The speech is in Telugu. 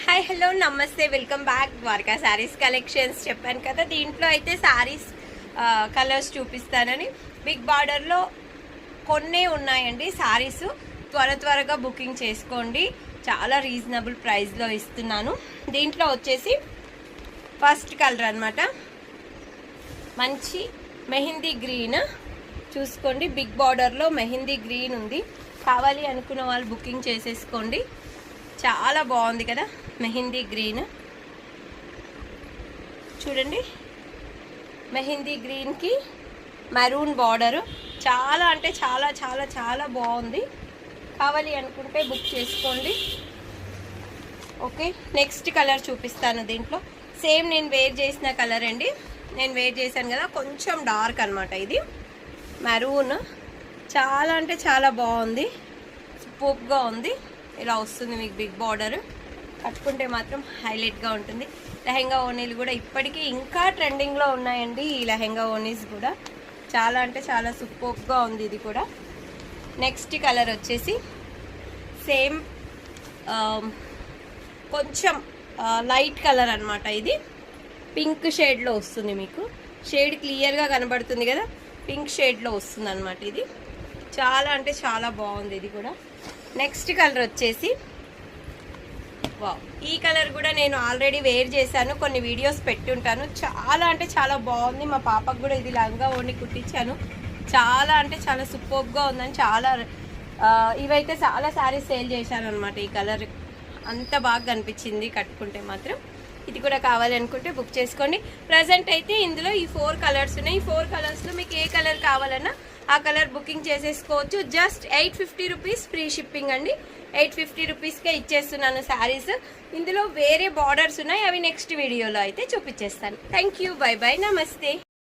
హాయ్ హలో నమస్తే welcome back Dwarka saris collections. చెప్పాను కదా దీంట్లో అయితే శారీస్ కలర్స్ చూపిస్తానని. బిగ్ బార్డర్లో కొన్నే ఉన్నాయండి శారీస్. త్వరగా బుకింగ్ చేసుకోండి, చాలా రీజనబుల్ ప్రైస్లో ఇస్తున్నాను. దీంట్లో వచ్చేసి ఫస్ట్ కలర్ అనమాట, మంచి మెహందీ గ్రీన్ చూసుకోండి. బిగ్ బార్డర్లో మెహందీ గ్రీన్ ఉంది. కావాలి అనుకున్న వాళ్ళు బుకింగ్ చేసేసుకోండి. చాలా బాగుంది కదా మెహందీ గ్రీన్. చూడండి, మెహందీ గ్రీన్కి మెరూన్ బార్డరు. చాలా అంటే చాలా చాలా చాలా బాగుంది. కావాలి అనుకుంటే బుక్ చేసుకోండి. ఓకే, నెక్స్ట్ కలర్ చూపిస్తాను. దీంట్లో సేమ్ నేను వేర్ చేసిన కలర్ అండి. నేను వేర్ చేశాను కదా, కొంచెం డార్క్ అనమాట. ఇది మెరూన్, చాలా అంటే చాలా బాగుంది, సూపర్గా ఉంది. ఇలా వస్తుంది మీకు బిగ్ బార్డర్. కట్టుకుంటే మాత్రం హైలైట్గా ఉంటుంది. లెహెంగా ఓనీలు కూడా ఇప్పటికీ ఇంకా ట్రెండింగ్లో ఉన్నాయండి. ఈ లెహెంగా ఓనీస్ కూడా చాలా అంటే చాలా సూపర్గా ఉంది. ఇది కూడా నెక్స్ట్ కలర్ వచ్చేసి సేమ్ కొంచెం లైట్ కలర్ అనమాట. ఇది పింక్ షేడ్లో వస్తుంది. మీకు షేడ్ క్లియర్గా కనబడుతుంది కదా, పింక్ షేడ్లో వస్తుంది అనమాట. ఇది చాలా అంటే చాలా బాగుంది. ఇది కూడా నెక్స్ట్ కలర్ వచ్చేసి వావ్, ఈ కలర్ కూడా నేను ఆల్రెడీ వేర్ చేశాను, కొన్ని వీడియోస్ పెట్టుంటాను. చాలా అంటే చాలా బాగుంది. మా పాపకు కూడా ఇది లంగా ఓని కుట్టించాను. చాలా అంటే చాలా సూపర్గా ఉందని చాలా ఇవైతే చాలా శారీస్ సేల్ చేశాను అనమాట. ఈ కలర్ అంత బాగా కనిపించింది కట్టుకుంటే మాత్రం. ఇది కూడా కావాలనుకుంటే బుక్ చేసుకోండి. ప్రజెంట్ అయితే ఇందులో ఈ 4 కలర్స్ ఉన్నాయి. ఈ 4 కలర్స్లో మీకు ఏ కలర్ కావాలన్నా ఆ కలర్ బుకింగ్ చేసేసుకోవచ్చు. జస్ట్ 850 రూపీస్ ఫ్రీ షిప్పింగ్ అండి. 850 రూపీస్కే ఇచ్చేస్తున్నాను శారీస్. ఇందులో వేరే బార్డర్స్ ఉన్నాయి, అవి నెక్స్ట్ వీడియోలో అయితే చూపించేస్తాను. థ్యాంక్ యూ, బై బై, నమస్తే.